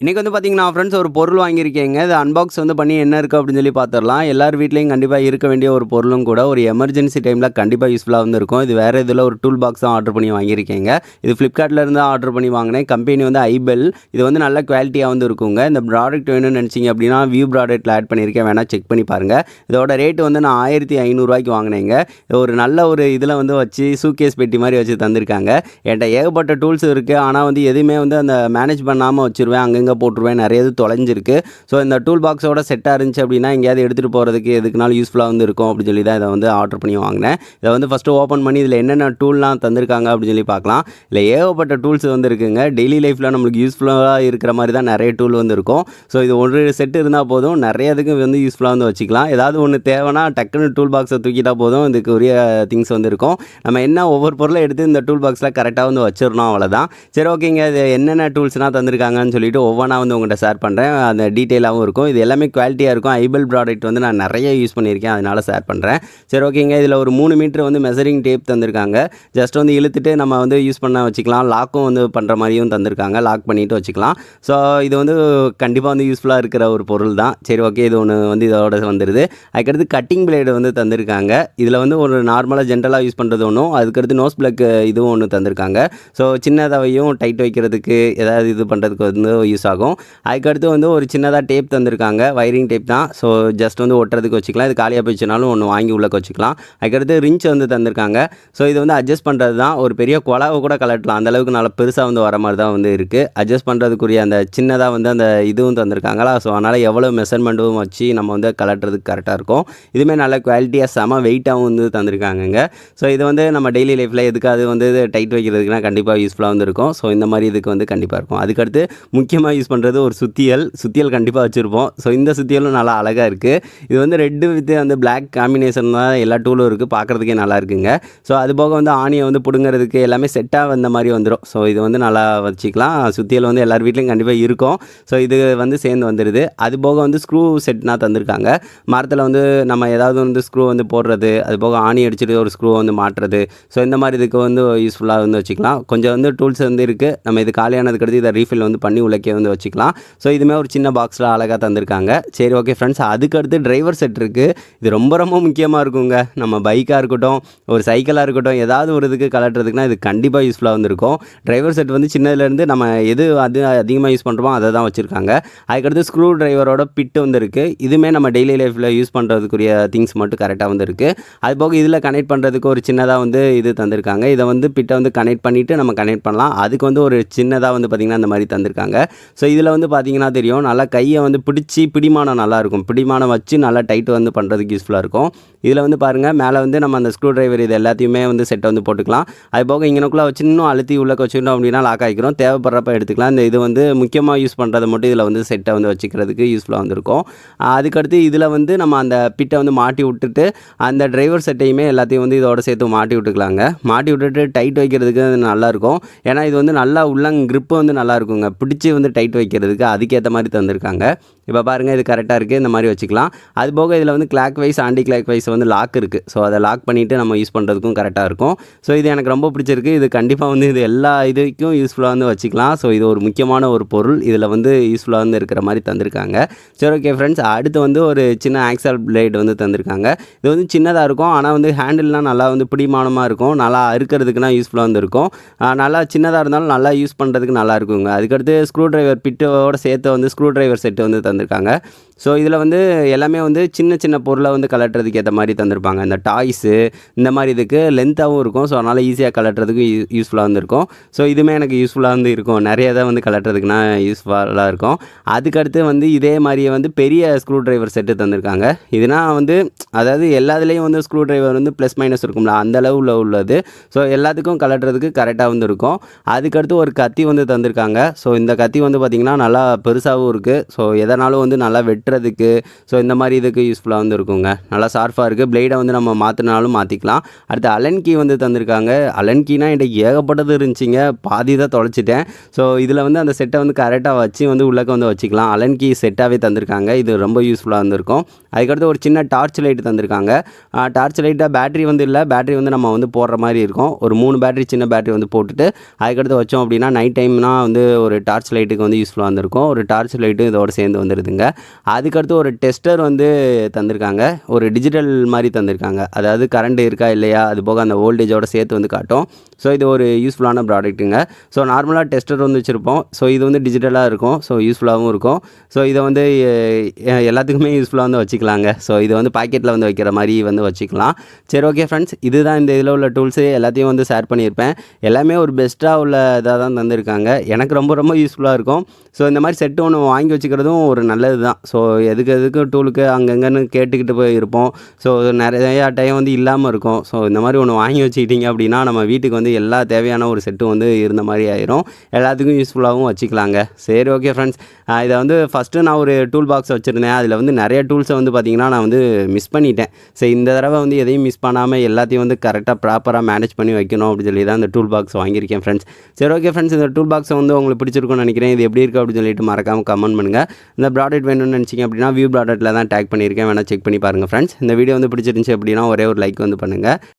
இன்னைக்கு வந்து பார்த்தீங்கன்னா, ஃப்ரெண்ட்ஸ் ஒரு பொருள் வாங்கியிருக்கேங்க. இது அன்பாக்ஸ் வந்து பண்ணி என்ன இருக்கு அப்படின்னு சொல்லி பார்த்துரலாம். எல்லார் வீட்லயும் கண்டிப்பா இருக்க வேண்டிய ஒரு பொருளும் கூட. ஒரு எமர்ஜென்சி டைம்ல கண்டிப்பா யூஸ்ஃபுல்லா வந்து இருக்கும். இது வேற இதில ஒரு டூல் பாக்ஸ் தான் ஆர்டர் பண்ணி வாங்கியிருக்கேங்க. இது Flipkartல இருந்து தான் ஆர்டர் பண்ணி வாங்கினேன். கம்பெனி வந்து ஐபெல். இது வந்து நல்ல குவாலிட்டியா வந்து இருக்குங்க. இந்த ப்ராடக்ட் வேணும்னு நினைச்சீங்க அப்படின்னா, வியூ ப்ராடக்ட்ல ஆட் பண்ணியிருக்கேன். வேணா செக் பண்ணி பாருங்க. இதோட ரேட் வந்து நான் ரூ. 1500 வாங்கினேங்க. ஒரு நல்ல ஒரு இதில வந்து வச்சு சூட்கேஸ் பெட்டி மாரி வச்சு தந்திருக்காங்க. என்ட்ட ஏகப்பட்ட டூல்ஸ் இருக்கு. ஆனா வந்து எதுவுமே வந்து அந்த மேனேஜ் பண்ணாம வச்சுருவேன். அங்கங்க போட்டுருவேன். நிறைய இது தொலைஞ்சிருக்கு. ஸோ இந்த டூல் பாக்ஸோட செட்டா இருந்துச்சு அப்படின்னா, எங்கேயாவது எடுத்துட்டு போறதுக்கு எதுக்குனாலும் யூஸ்ஃபுல்லா வந்து இருக்கும் அப்படின்னு சொல்லி தான் இத வந்து ஆர்டர் பண்ணி வாங்கினேன். இத வந்து ஃபர்ஸ்ட்டு ஓப்பன் பண்ணி இதில என்னென்ன டூல்லாம் தந்திருக்காங்க அப்படின்னு சொல்லி பார்க்கலாம். இதில ஏகப்பட்ட டூல்ஸ் வந்து இருக்குங்க. டெய்லி லைஃப்ல நம்மளுக்கு யூஸ்ஃபுல்லா இருக்கிற மாரி தான் நிறைய டூல் வந்து இருக்கும். ஸோ இது ஒரு செட் இருந்தா போதும். நிறைய இதுக்கு வந்து யூஸ்ஃபுல்லா வந்து வச்சுக்கலாம். ஏதாவது ஒண்ணு தேவைன்னா டக்குனு டூல் பாக்ஸ தூக்கிட்டா போதும். இதுக்கு உரிய திங்ஸ் வந்து இருக்கும். நம்ம என்ன ஒவ்வொரு பொருள எடுத்து இந்த டூல் பாக்ஸ்ல கரெக்ட்டா வந்து வச்சிரணும் அவ்வளோதான். சரி, ஓகேங்க. இது என்னென்ன டூல்ஸ்லாம் தந்திருக்காங்கன்னு சொல்லிட்டு ஒவ்வொன்னா வந்து உங்கள்ட்ட ஷேர் பண்ணுறேன். அந்த டீட்டெயிலாகவும் இருக்கும். இது எல்லாமே குவாலிட்டியாக இருக்கும். ஐபெல் ப்ராடக்ட் வந்து நான் நிறைய யூஸ் பண்ணியிருக்கேன். அதனால ஷேர் பண்ணுறேன். சரி, ஓகேங்க. இதில் ஒரு 3 மீட்டர் வந்து மெஷரிங் டேப் தந்திருக்காங்க. ஜஸ்ட் வந்து இழுத்துட்டு நம்ம வந்து யூஸ் பண்ண வச்சுக்கலாம். லாக்கும் வந்து பண்ணுற மாதிரியும் தந்திருக்காங்க. லாக் பண்ணிட்டு வச்சுக்கலாம். ஸோ இது வந்து கண்டிப்பாக வந்து யூஸ்ஃபுல்லாக இருக்கிற ஒரு பொருள் தான். சரி, ஓகே. இது ஒன்று வந்து இதோட வந்துடுது. அதுக்கடுத்து கட்டிங் பிளேடு வந்து தந்திருக்காங்க. இதில் வந்து ஒரு நார்மலாக ஜென்ரலாக யூஸ் பண்ணுறது ஒன்றும், அதுக்கடுத்து நோஸ் பிளக் இதுவும் ஒன்று தந்திருக்காங்க. ஸோ சின்னதாவையும் டைட் வைக்கிறதுக்கு ஏதாவது இது பண்ணுறதுக்கு வந்து யூஸ் ஆகும். அதுக்கடுத்து வந்து ஒரு சின்னதாக டேப் தந்திருக்காங்க. வயரிங் டேப் தான். ஸோ ஜஸ்ட் வந்து ஒட்டுறதுக்கு வச்சுக்கலாம். இது காலியாக போயிடுச்சுனாலும் ஒன்று வாங்கி உள்ளே வச்சுக்கலாம். அதுக்கடுத்து ரிஞ்ச் வந்து தந்திருக்காங்க. ஸோ இது வந்து அட்ஜஸ்ட் பண்ணுறது தான். ஒரு பெரிய குழாவை கூட கலட்டலாம். அந்தளவுக்கு நல்லா பெருசாக வந்து வர மாதிரி தான் வந்து இருக்குது. அட்ஜஸ்ட் பண்ணுறதுக்குரிய அந்த சின்னதாக வந்து அந்த இதுவும் தந்திருக்காங்களா. ஸோ அதனால் எவ்வளோ மெஷர்மெண்ட்டும் வச்சு நம்ம வந்து கலட்டுறதுக்கு கரெக்டாக இருக்கும். இதுவுமே நல்ல குவாலிட்டியாக செம வெயிட்டாகவும் வந்து தந்திருக்காங்கங்க. ஸோ இது வந்து நம்ம டெய்லி லைஃப்பில் எதுக்காவது வந்து டைட் வைக்கிறதுக்குனா கண்டிப்பாக யூஸ்ஃபுல்லாக வந்து இருக்கும். ஸோ இந்த மாதிரி இதுக்கு வந்து கண்டிப்பாக இருக்கும். அதுக்கடுத்து முக்கியமாக யூஸ் பண்ணுறது ஒரு சுத்தியல் கண்டிப்பாக வச்சுருப்போம். ஸோ இந்த சுத்தியலும் நல்லா அழகாக இருக்குது. இது வந்து ரெட்டு வித் அந்த பிளாக் காம்பினேஷன் தான் எல்லா டூலும் இருக்குது. பார்க்குறதுக்கே நல்லா இருக்குங்க. ஸோ அது போக வந்து ஆணியை வந்து பிடுங்கிறதுக்கு எல்லாமே செட்டாக வந்த மாதிரி வந்துடும். ஸோ இது வந்து நல்லா வச்சுக்கலாம். சுத்தியல் வந்து எல்லார் வீட்லையும் கண்டிப்பாக இருக்கும். ஸோ இது வந்து சேர்ந்து வந்துடுது. அது போக வந்து ஸ்க்ரூ செட்னா தந்திருக்காங்க. மரத்தில் வந்து நம்ம ஏதாவது வந்து ஸ்க்ரூ வந்து போடுறது, அது போக ஆணி அடிச்சுட்டு ஒரு ஸ்க்ரூ வந்து மாட்டுறது. ஸோ இந்த மாதிரி இதுக்கு வந்து யூஸ்ஃபுல்லாக வந்து வச்சுக்கலாம். கொஞ்சம் வந்து டூல்ஸ் வந்து இருக்குது. நம்ம இது காலியானதுக்கு அடுத்து இதை ரீஃபில் வந்து பண்ணி உள்ளக்கே வந்து வச்சுக்கலாம். ஸோ இதுவுமே ஒரு சின்ன பாக்ஸில் அழகாக தந்திருக்காங்க. சரி, ஓகே ஃப்ரெண்ட்ஸ். அதுக்கடுத்து டிரைவர் செட் இருக்குது. இது ரொம்ப ரொம்ப முக்கியமாக இருக்குங்க. நம்ம பைக்காக இருக்கட்டும், ஒரு சைக்கிளாக இருக்கட்டும், ஏதாவது ஒரு இதுக்கு கலட்டுறதுக்குனா இது கண்டிப்பாக யூஸ்ஃபுல்லாக வந்து இருக்கும். டிரைவர் செட் வந்து சின்னதுலேருந்து நம்ம எது அது அதிகமாக யூஸ் பண்ணுறோமோ அதை தான் வச்சுருக்காங்க. அதுக்கடுத்து ஸ்க்ரூ டிரைவரோட பிட்டு வந்து இருக்குது. இதுவுமே நம்ம டெய்லி லைஃப்பில் யூஸ் பண்ணுறதுக்குரிய திங்ஸ் மட்டும் கரெக்டாக வந்து இருக்குது. அது போக இதில் கனெக்ட் பண்ணுறதுக்கு ஒரு சின்னதாக வந்து இது தந்திருக்காங்க. இதை வந்து பிட்டை வந்து கனெக்ட் பண்ணிவிட்டு நம்ம கனெக்ட் பண்ணலாம். அதுக்கு வந்து ஒரு சின்னதாக வந்து பார்த்திங்கன்னா இந்த மாதிரி தந்திருக்காங்க. ஸோ இதில் வந்து பார்த்திங்கன்னா தெரியும், நல்லா கையை வந்து பிடிமானம் நல்லாயிருக்கும். பிடிமானம் வச்சு நல்லா டைட் வந்து பண்ணுறதுக்கு யூஸ்ஃபுல்லாக இருக்கும். இதில் வந்து பாருங்கள், மேலே வந்து நம்ம அந்த ஸ்க்ரூ டிரைவர் இது எல்லாத்தையுமே வந்து செட்டை வந்து போட்டுக்கலாம். அது போக இங்கனக்குள்ளே வச்சு இன்னும் அழுத்தி உள்ளே வச்சுக்கிட்டோம் அப்படின்னா லாக் ஆகிக்கிறோம். தேவைப்படுறப்ப எடுத்துக்கலாம். இந்த இது வந்து முக்கியமாக யூஸ் பண்ணுறதை மட்டும் இதில் வந்து செட்டை வந்து வச்சுக்கிறதுக்கு யூஸ்ஃபுல்லாக வந்துருக்கும். அதுக்கடுத்து இதில் வந்து நம்ம அந்த பிட்டை வந்து மாட்டி விட்டுட்டு அந்த டிரைவர் செட்டையுமே எல்லாத்தையும் வந்து இதோட சேர்த்து மாட்டி விட்டுக்கலாங்க. மாட்டி விட்டுட்டு டைட் வைக்கிறதுக்கு அது நல்லாயிருக்கும். ஏன்னா இது வந்து நல்லா கிரிப்பு வந்து நல்லா இருக்குங்க. பிடிச்சி வந்து டைட் வைக்கிறதுக்கு அதுக்கேற்ற மாதிரி தந்திருக்காங்க. இப்போ பாருங்கள், இது கரெக்டாக இருக்குது. இந்த மாதிரி வச்சுக்கலாம். அது போக இதில் வந்து clockwise anticlockwise வந்து லாக் இருக்குது. ஸோ அதை லாக் பண்ணிவிட்டு நம்ம யூஸ் பண்ணுறதுக்கும் கரெக்டாக இருக்கும். ஸோ இது எனக்கு ரொம்ப பிடிச்சிருக்கு. இது கண்டிப்பாக வந்து இது எல்லா இதுக்கும் யூஸ்ஃபுல்லாக வந்து வச்சுக்கலாம். ஸோ இது ஒரு முக்கியமான ஒரு பொருள். இதில் வந்து யூஸ்ஃபுல்லாக வந்து இருக்கிற மாதிரி தந்திருக்காங்க. சரி, ஓகே ஃப்ரெண்ட்ஸ். அடுத்து வந்து ஒரு சின்ன ஆக்சல் பிளேடு வந்து தந்திருக்காங்க. இது வந்து சின்னதாக இருக்கும். ஆனால் வந்து ஹேண்டில்லாம் நல்லா வந்து பிடிமானமாக இருக்கும். நல்லா அறுக்கிறதுக்குனா யூஸ்ஃபுல்லாக வந்து இருக்கும். நல்லா சின்னதாக இருந்தாலும் நல்லா யூஸ் பண்ணுறதுக்கு நல்லா இருக்குங்க. அதுக்கடுத்து ஸ்க்ரூ டிரைவர் பிட்டோட சேர்த்து வந்து ஸ்க்ரூ டிரைவர் செட்டு வந்து தந்திருக்காங்க. ஸோ இதில் வந்து எல்லாமே வந்து சின்ன சின்ன பொருளை வந்து கலட்டுறதுக்கு ஏற்ற மாதிரி தந்திருப்பாங்க. இந்த டாய்ஸு இந்த மாதிரி இதுக்கு லென்த்தாகவும் இருக்கும். ஸோ அதனால் ஈஸியாக கலட்டுறதுக்கு யூஸ்ஃபுல்லாக வந்து இருக்கும். ஸோ இதுவுமே எனக்கு யூஸ்ஃபுல்லாக வந்து இருக்கும். நிறைய இதை வந்து கலட்டுறதுக்குனா யூஸ்ஃபுல்லாக இருக்கும். அதுக்கடுத்து வந்து இதே மாதிரியே வந்து பெரிய ஸ்க்ரூ டிரைவர் செட்டு தந்திருக்காங்க. இதுனா வந்து அதாவது எல்லாத்துலேயும் வந்து ஸ்க்ரூ டிரைவர் வந்து ப்ளஸ் மைனஸ் இருக்கும்ல, அந்த அளவில் உள்ளது. ஸோ எல்லாத்துக்கும் கலட்டுறதுக்கு கரெக்டாக வந்து இருக்கும். அதுக்கடுத்து ஒரு கத்தி வந்து தந்திருக்காங்க. ஸோ இந்த கத்தி வந்து பார்த்திங்கன்னா நல்லா பெருசாகவும் இருக்குது. ஸோ எதனாலும் வந்து நல்லா வெட்டுறதுக்கு, ஸோ இந்த மாதிரி இதுக்கு யூஸ்ஃபுல்லாக வந்து இருக்குங்க. நல்லா ஷார்ப்பாக இருக்குது. பிளேடை வந்து நம்ம மாற்றினாலும் மாற்றிக்கலாம். அடுத்து அலன் கீ வந்து தந்திருக்காங்க. அலன் கீனா என்கிட்ட ஏகப்பட்டது இருந்துச்சுங்க. பாதி தான் தொலைச்சிட்டேன். ஸோ இதில் வந்து அந்த செட்டை வந்து கரெக்டாக வச்சு வந்து உள்ளக்க வந்து வச்சுக்கலாம். அலன் கீ செட்டாகவே தந்திருக்காங்க. இது ரொம்ப யூஸ்ஃபுல்லாக வந்துருக்கும். அதுக்கடுத்து ஒரு சின்ன டார்ச் லைட் தந்திருக்காங்க. டார்ச் லைட்டாக பேட்டரி வந்து இல்லை. பேட்டரி வந்து நம்ம வந்து போடுற மாதிரி இருக்கும். ஒரு 3 பேட்டரி சின்ன பேட்டரி வந்து போட்டுட்டு அதுக்கடுத்து வச்சோம் அப்படின்னா நைட் டைம்னா வந்து ஒரு டார்ச் லைட்டுக்கு வந்து யூஸ்ஃபுல்லாக வந்திருக்கும். ஒரு டார்ச் லைட்டும் இதோட சேர்ந்து வந்துடுதுங்க. அதுக்கடுத்து ஒரு டெஸ்டர் வந்து தந்திருக்காங்க. ஒரு டிஜிட்டல் மாதிரி தந்திருக்காங்க. அதாவது கரண்ட் இருக்கா இல்லையா, அது போக அந்த வோல்டேஜோட சேர்த்து வந்து காட்டும். ஸோ இது ஒரு யூஸ்ஃபுல்லான ப்ராடக்ட்டுங்க. ஸோ நார்மலாக டெஸ்டர் வந்து வச்சுருப்போம். ஸோ இது வந்து டிஜிட்டலாக இருக்கும். ஸோ யூஸ்ஃபுல்லாகவும் இருக்கும். ஸோ இதை வந்து எல்லாத்துக்குமே யூஸ்ஃபுல்லாக வந்து வச்சுக்கலாங்க. ஸோ இது வந்து பாக்கெட்டில் வந்து வைக்கிற மாதிரி வந்து வச்சுக்கலாம். சரி, ஓகே ஃப்ரெண்ட்ஸ், இதுதான் இந்த இதில் உள்ள டூல்ஸு எல்லாத்தையும் வந்து ஷேர் பண்ணியிருப்பேன். எல்லாமே ஒரு பெஸ்ட்டாக உள்ள இதாக தான் தந்திருக்காங்க. எனக்கு ரொம்ப ரொம்ப யூஸ்ஃபுல்லாக இருக்கும். ஸோ இந்த மாதிரி செட்டு ஒன்று வாங்கி வச்சுக்கிறதும் ஒரு நல்லது தான். ஸோ எதுக்கு டூலுக்கு அங்கங்கன்னு கேட்டுக்கிட்டு போய் இருப்போம். ஸோ நிறையா டைம் வந்து இல்லாமல் இருக்கும். ஸோ இந்த மாதிரி ஒன்று வாங்கி வச்சுக்கிட்டிங்க அப்படின்னா நம்ம வீட்டுக்கு வந்து எல்லா தேவையான ஒரு செட்டும் வந்து இருந்த மாதிரி ஆயிரும். எல்லாத்துக்கும் யூஸ்ஃபுல்லாகவும் வச்சுக்கலாங்க. சரி, ஓகே ஃப்ரெண்ட்ஸ், இதை வந்து ஃபஸ்ட்டு நான் ஒரு டூல் பாக்ஸ் வச்சுருந்தேன். அதில் வந்து நிறைய டூல்ஸை வந்து பார்த்திங்கன்னா நான் வந்து மிஸ் பண்ணிட்டேன். சரி, இந்த தடவை வந்து எதையும் மிஸ் பண்ணாமல் எல்லாத்தையும் வந்து கரெக்டாக ப்ராப்பராக மேனேஜ் பண்ணி வைக்கணும் அப்படின்னு சொல்லி தான் இந்த டூல் பாக்ஸ் வாங்கியிருக்கேன் ஃப்ரெண்ட்ஸ். சரி, ஓகே ஃப்ரெண்ட்ஸ், இந்த டூல் பாக்ஸை வந்து உங்களுக்கு பிடிச்சிருக்கும்னு நினைக்கிறேன். இது எப்படி இருக்குது அப்படின்னு சொல்லிட்டு மறக்காமல் கமெண்ட் பண்ணுங்கள். இந்த ப்ராடக்ட் வேணும்னு நினச்சிங்க அப்படின்னா வியூ ப்ராடக்ட்டில் தான் டேக் பண்ணியிருக்கேன், வேணால் செக் பண்ணி பாருங்கள் ஃப்ரெண்ட்ஸ். இந்த வீடியோ வந்து பிடிச்சிருந்துச்சி அப்படின்னா ஒரே ஒரு லைக் வந்து பண்ணுங்கள்.